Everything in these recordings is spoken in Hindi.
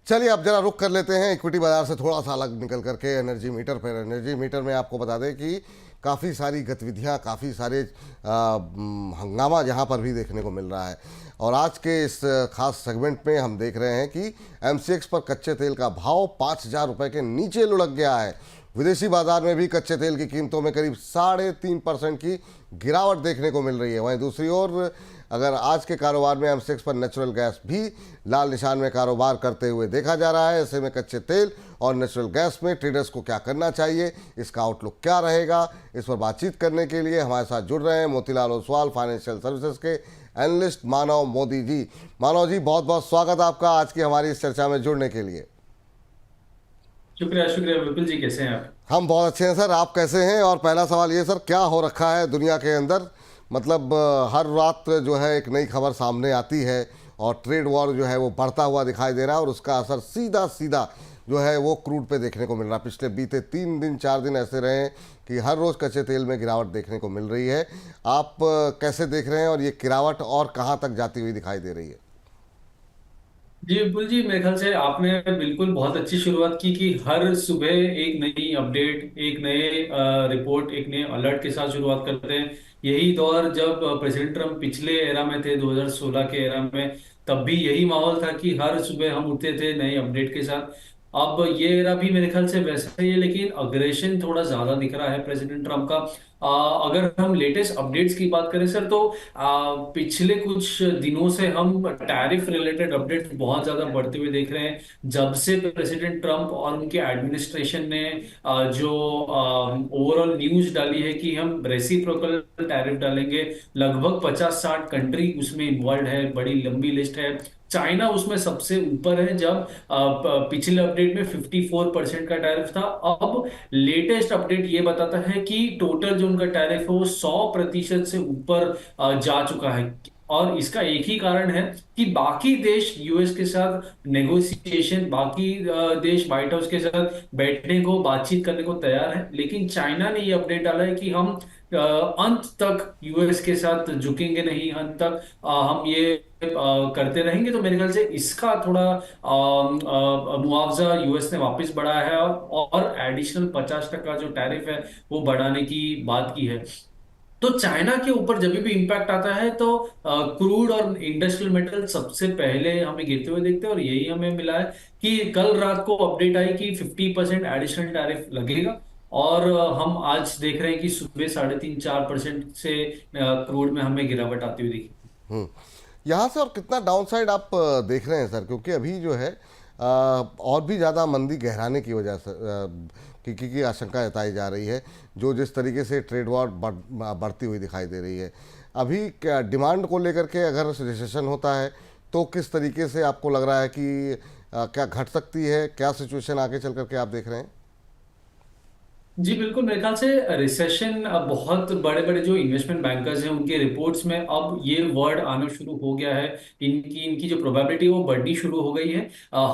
चलिए अब जरा रुक कर लेते हैं इक्विटी बाजार से थोड़ा सा अलग निकल करके एनर्जी मीटर पर। एनर्जी मीटर में आपको बता दें कि काफ़ी सारी गतिविधियां, काफ़ी सारे हंगामा जहां पर भी देखने को मिल रहा है। और आज के इस खास सेगमेंट में हम देख रहे हैं कि एमसीएक्स पर कच्चे तेल का भाव 5,000 रुपये के नीचे लुढ़क गया है। विदेशी बाजार में भी कच्चे तेल की कीमतों में करीब 3.5% की गिरावट देखने को मिल रही है। वहीं दूसरी ओर अगर आज के कारोबार में एमसेक्स पर नेचुरल गैस भी लाल निशान में कारोबार करते हुए देखा जा रहा है। ऐसे में कच्चे तेल और नेचुरल गैस में ट्रेडर्स को क्या करना चाहिए, इसका आउटलुक क्या रहेगा, इस पर बातचीत करने के लिए हमारे साथ जुड़ रहे हैं मोतीलाल ओसवाल, फाइनेंशियल सर्विसेज के एनालिस्ट मानव मोदी जी। मानव जी, बहुत बहुत स्वागत आपका आज की हमारी इस चर्चा में जुड़ने के लिए। शुक्रिया शुक्रिया। विपुल जी, कैसे हैं आप? हम बहुत अच्छे हैं सर, आप कैसे हैं? और पहला सवाल ये सर, क्या हो रखा है दुनिया के अंदर? मतलब हर रात जो है एक नई खबर सामने आती है और ट्रेड वॉर जो है वो बढ़ता हुआ दिखाई दे रहा है और उसका असर सीधा सीधा जो है वो क्रूड पे देखने को मिल रहा है। पिछले बीते 3 दिन 4 दिन ऐसे रहे हैं कि हर रोज़ कच्चे तेल में गिरावट देखने को मिल रही है। आप कैसे देख रहे हैं और ये गिरावट और कहाँ तक जाती हुई दिखाई दे रही है? जी विपुल जी, मेरे ख्याल से आपने बिल्कुल बहुत अच्छी शुरुआत की कि हर सुबह एक नई अपडेट, एक नए रिपोर्ट, एक नए अलर्ट के साथ शुरुआत करते हैं। यही दौर जब प्रेसिडेंट ट्रम्प पिछले एरा में थे, 2016 के एरा में, तब भी यही माहौल था कि हर सुबह हम उठते थे नए अपडेट के साथ। अब ये एरा भी मेरे ख्याल से वैसा ही है, लेकिन अग्रेशन थोड़ा ज्यादा दिख रहा है प्रेसिडेंट ट्रम्प का। अगर हम लेटेस्ट अपडेट्स की बात करें सर, तो पिछले कुछ दिनों से हम टैरिफ रिलेटेड अपडेट्स बहुत ज्यादा बढ़ते हुए देख रहे हैं। जब से प्रेसिडेंट ट्रम्प और उनके एडमिनिस्ट्रेशन ने जो ओवरऑल न्यूज डाली है कि हम रेसिप्रोकल टैरिफ डालेंगे, लगभग 50-60 कंट्री उसमें इन्वॉल्व है, बड़ी लंबी लिस्ट है। चाइना उसमें सबसे ऊपर है, जब पिछले अपडेट में 54% का टैरिफ था। अब लेटेस्ट अपडेट ये बताता है कि टोटल जो उनका टैरिफ है वो 100% से ऊपर जा चुका है। और इसका एक ही कारण है कि बाकी देश यूएस के साथ नेगोशिएशन, बाकी देश व्हाइट हाउस के साथ बैठने को, बातचीत करने को तैयार है, लेकिन चाइना ने ये अपडेट डाला है कि हम अंत तक यूएस के साथ झुकेंगे नहीं, अंत तक हम ये करते रहेंगे। तो मेरे ख्याल से इसका थोड़ा मुआवजा यूएस ने वापस बढ़ाया है और एडिशनल 50% जो टैरिफ है वो बढ़ाने की बात की है। तो चाइना के ऊपर जब भी इम्पैक्ट आता है तो क्रूड और इंडस्ट्रियल मेटल सबसे पहले हमें गिरते हुए देखते हैं, और यही हमें मिला है कि कल रात को अपडेट आई कि 50% एडिशनल टैरिफ लगेगा। और हम आज देख रहे हैं कि सुबह 3.5-4% से क्रूड में हमें गिरावट आती हुई दिखी। हम्म। यहाँ से और कितना डाउनसाइड आप देख रहे हैं सर? क्योंकि अभी जो है और भी ज़्यादा मंदी गहराने की वजह से की आशंका जताई जा रही है। जो जिस तरीके से ट्रेड वॉर बढ़ती हुई दिखाई दे रही है, अभी क्या डिमांड को लेकर के अगर रिसेशन होता है तो किस तरीके से आपको लग रहा है कि क्या घट सकती है? क्या सिचुएशन आगे चल करके आप देख रहे हैं? जी बिल्कुल, मेरे ख्याल से रिसेशन, बहुत बड़े बड़े जो इन्वेस्टमेंट बैंकर्स हैं उनके रिपोर्ट्स में अब ये वर्ड आना शुरू हो गया है। इनकी इनकी जो प्रोबेबिलिटी है वो बढ़नी शुरू हो गई है।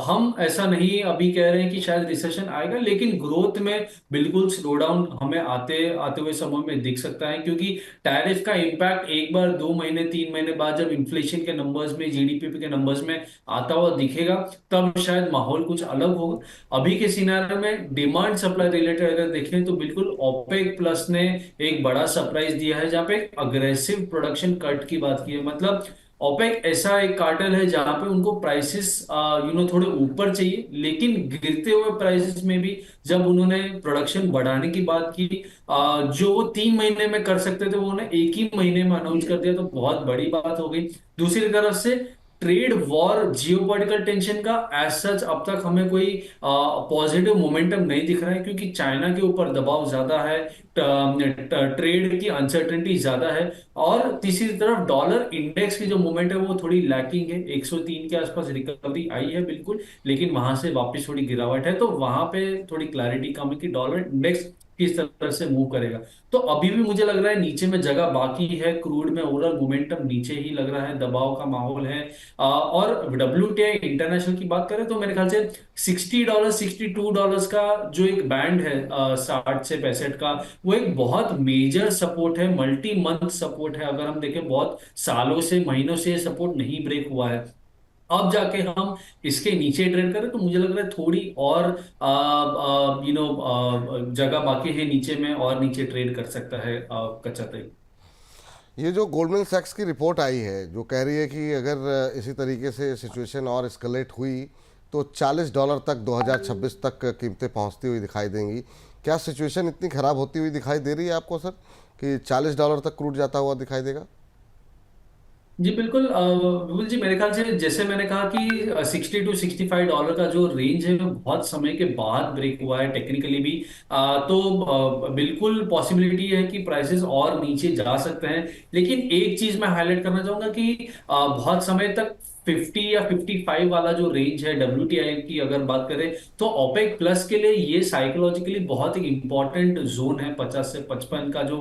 हम ऐसा नहीं अभी कह रहे हैं कि शायद रिसेशन आएगा, लेकिन ग्रोथ में बिल्कुल स्लो डाउन हमें आते आते हुए समय में दिख सकता है, क्योंकि टैरिफ का इम्पैक्ट एक बार 2 महीने 3 महीने बाद जब इन्फ्लेशन के नंबर्स में, जीडीपी के नंबर्स में आता हुआ दिखेगा, तब शायद माहौल कुछ अलग होगा। अभी के सिनारियो में डिमांड सप्लाई रिलेटेड अगर देखें तो बिल्कुल ओपेक प्लस ने एक बड़ा सरप्राइज दिया है, जहां पे अग्रेसिव प्रोडक्शन कट की बात की है। मतलब ओपेक ऐसा एक कार्टेल है जहां पे उनको प्राइसेस थोड़े ऊपर चाहिए, लेकिन गिरते हुए प्राइसेस में भी जब उन्होंने प्रोडक्शन बढ़ाने की बात की, जो वो 3 महीने में कर सकते थे वो उन्हें एक ही महीने में अनाउंस कर दिया, तो बहुत बड़ी बात हो गई। दूसरी तरफ से ट्रेड वॉर, जियोपॉलिटिकल टेंशन का एज सच अब तक हमें कोई पॉजिटिव मोमेंटम नहीं दिख रहा है, क्योंकि चाइना के ऊपर दबाव ज्यादा है, ट्रेड की अनसर्टेनिटी ज्यादा है। और तीसरी तरफ डॉलर इंडेक्स की जो मूवमेंट है वो थोड़ी लैकिंग है। 103 के आसपास रिकवरी आई है बिल्कुल, लेकिन वहां से वापस थोड़ी गिरावट है, तो वहां पे थोड़ी क्लैरिटी कम है कि डॉलर इंडेक्स किस तरह से मूव करेगा। तो अभी भी मुझे लग रहा है नीचे में जगह बाकी है, क्रूड में ओवरऑल मोमेंटम नीचे ही लग रहा है, दबाव का माहौल है। और WTI इंटरनेशनल की बात करें तो मेरे ख्याल से $60, $62 का जो एक बैंड है, 60 से 65 का, वो एक बहुत मेजर सपोर्ट है, मल्टी मंथ सपोर्ट है। अगर हम देखें बहुत सालों से, महीनों से सपोर्ट नहीं ब्रेक हुआ है। अब जाके हम इसके नीचे ट्रेड करें, तो मुझे लग रहा है थोड़ी और जगह बाकी है नीचे में, और नीचे ट्रेड कर सकता है कच्चा तेल। ये जो गोल्डमैन सैक्स की रिपोर्ट आई है जो कह रही है कि अगर इसी तरीके से सिचुएशन और एस्केलेट हुई तो $40 तक 2026 तक कीमतें पहुंचती हुई दिखाई देंगी। क्या सिचुएशन इतनी ख़राब होती हुई दिखाई दे रही है आपको सर कि $40 तक क्रूड जाता हुआ दिखाई देगा? जी बिल्कुल, विपुल जी, मेरे ख्याल से जैसे मैंने कहा कि $60 to $65 का जो रेंज है वो बहुत समय के बाद ब्रेक हुआ है टेक्निकली भी। तो बिल्कुल पॉसिबिलिटी है कि प्राइसेस और नीचे जा सकते हैं। लेकिन एक चीज मैं हाईलाइट करना चाहूंगा कि बहुत समय तक 50 या 55 वाला जो रेंज है WTI की अगर बात करें, तो ओपेक प्लस के लिए ये साइकोलॉजिकली बहुत एक इंपॉर्टेंट जोन है। 50 से 55 का जो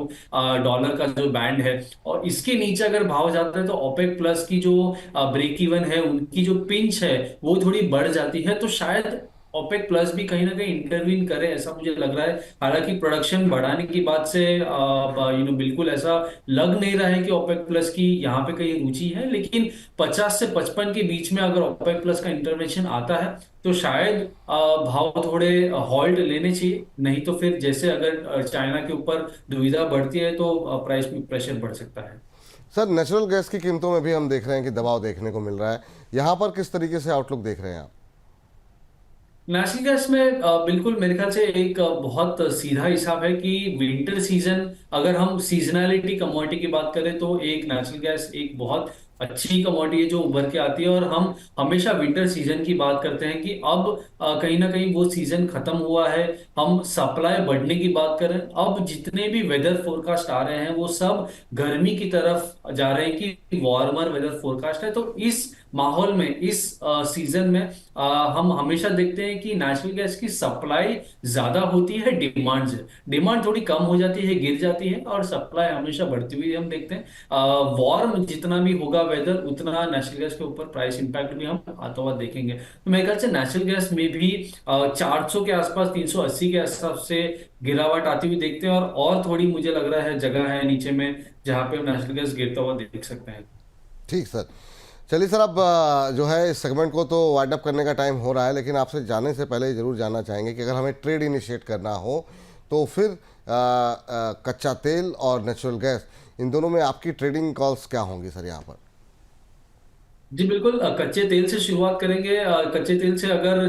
डॉलर का जो बैंड है, और इसके नीचे अगर भाव जाता है तो ओपेक प्लस की जो ब्रेक इवन है, उनकी जो पिंच है वो थोड़ी बढ़ जाती है। तो शायद ओपेक प्लस भी कहीं ना कहीं इंटरवीन करे, ऐसा मुझे लग रहा है। हालांकि प्रोडक्शन बढ़ाने की बात से बिल्कुल ऐसा लग नहीं रहा है कि ओपेक प्लस की यहाँ पे कहीं रुचि है। लेकिन 50 से 55 के बीच में अगर ओपेक प्लस का इंटरवेंशन आता है, तो शायद भाव थोड़े हॉल्ट लेने चाहिए। नहीं तो फिर जैसे अगर चाइना के ऊपर दुविधा बढ़ती है तो प्राइस में प्रेशर बढ़ सकता है। सर नेचुरल गैस की कीमतों में भी हम देख रहे हैं कि दबाव देखने को मिल रहा है। यहाँ पर किस तरीके से आउटलुक देख रहे हैं आप? नेचुरल गैस में बिल्कुल मेरे ख्याल से एक बहुत सीधा हिसाब है कि विंटर सीजन, अगर हम सीजनैलिटी कमोडिटी की बात करें, तो एक नेचुरल गैस एक बहुत अच्छी कमोडिटी है जो उभर के आती है। और हम हमेशा विंटर सीजन की बात करते हैं कि अब कहीं ना कहीं वो सीजन खत्म हुआ है। हम सप्लाई बढ़ने की बात करें, अब जितने भी वेदर फोरकास्ट आ रहे हैं वो सब गर्मी की तरफ जा रहे हैं कि वार्मर वेदर फोरकास्ट है। तो इस माहौल में, इस सीजन में हम हमेशा देखते हैं कि नेचुरल गैस की सप्लाई ज्यादा होती है डिमांड से। डिमांड थोड़ी कम हो जाती है, गिर जाती है, और सप्लाई हमेशा बढ़ती हुई हम देखते हैं। वार्म जितना भी होगा वेदर, उतना नेचुरल गैस के ऊपर प्राइस इंपैक्ट भी हम आता हुआ देखेंगे। तो मेरे ख्याल से नेचुरल गैस में भी 400 के आसपास, 380 के आसपास से गिरावट आती हुई देखते हैं। और थोड़ी मुझे लग रहा है जगह है नीचे में जहां पे हम नेचुरल गैस गिरता हुआ देख सकते हैं। ठीक सर। चलिए सर, अब जो है इस सेगमेंट को तो वाइंड अप करने का टाइम हो रहा है, लेकिन आपसे जाने से पहले ज़रूर जानना चाहेंगे कि अगर हमें ट्रेड इनिशिएट करना हो तो फिर कच्चा तेल और नेचुरल गैस, इन दोनों में आपकी ट्रेडिंग कॉल्स क्या होंगी सर यहाँ पर? जी बिल्कुल, कच्चे तेल से शुरुआत करेंगे। कच्चे तेल से अगर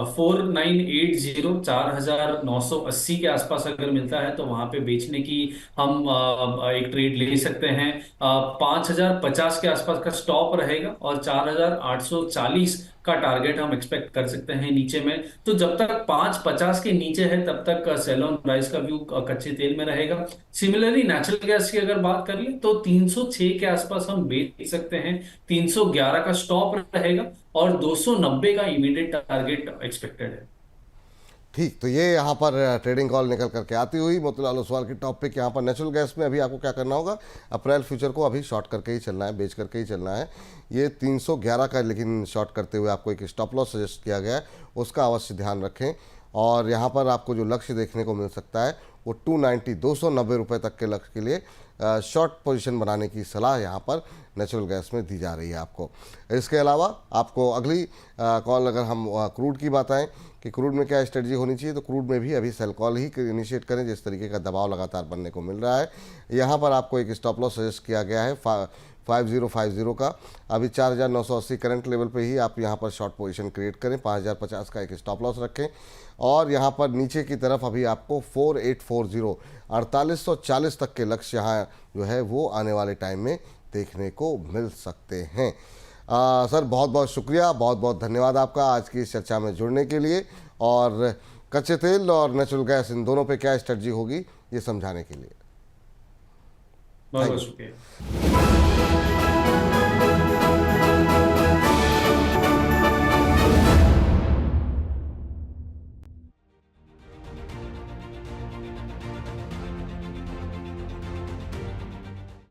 4980, 4980 के आसपास अगर मिलता है तो वहां पे बेचने की हम एक ट्रेड ले सकते हैं। 5050 के आसपास का स्टॉप रहेगा, और 4840 का टारगेट हम एक्सपेक्ट कर सकते हैं नीचे में। तो जब तक 550 के नीचे है तब तक सेल ऑन राइस का व्यू कच्चे तेल में रहेगा। सिमिलरली नेचुरल गैस की अगर बात कर लें तो 306 के आसपास हम बेच सकते हैं। 311 का स्टॉप रहेगा, और 290 का इमीडिएट टारगेट एक्सपेक्टेड है। ठीक, तो ये यहाँ पर ट्रेडिंग कॉल निकल करके आती हुई मोतीलाल ओसवाल की टॉपिक। यहाँ पर नेचुरल गैस में अभी आपको क्या करना होगा, अप्रैल फ्यूचर को अभी शॉर्ट करके ही चलना है, बेच करके ही चलना है। ये 311 का लेकिन शॉर्ट करते हुए आपको एक स्टॉप लॉस सजेस्ट किया गया है, उसका अवश्य ध्यान रखें। और यहाँ पर आपको जो लक्ष्य देखने को मिल सकता है वो 290 रुपये तक के लक्ष्य के लिए शॉर्ट पोजीशन बनाने की सलाह यहाँ पर नेचुरल गैस में दी जा रही है आपको। इसके अलावा आपको अगली कॉल, अगर हम क्रूड की बात आएँ कि क्रूड में क्या स्ट्रेटजी होनी चाहिए, तो क्रूड में भी अभी सेल कॉल ही इनिशिएट करें जिस तरीके का दबाव लगातार बनने को मिल रहा है। यहाँ पर आपको एक स्टॉप लॉस सजेस्ट किया गया है 5050 का। अभी 4980 करंट लेवल पे ही आप यहाँ पर शॉर्ट पोजीशन क्रिएट करें, 5050 का एक स्टॉप लॉस रखें। और यहाँ पर नीचे की तरफ अभी आपको 4840 4840 तक के लक्ष्य यहाँ जो है वो आने वाले टाइम में देखने को मिल सकते हैं। सर बहुत बहुत शुक्रिया, बहुत बहुत धन्यवाद आपका आज की इस चर्चा में जुड़ने के लिए, और कच्चे तेल और नेचुरल गैस इन दोनों पे क्या स्ट्रेटजी होगी ये समझाने के लिए। बहुत थैंक बहुत यू। शुक्रिया।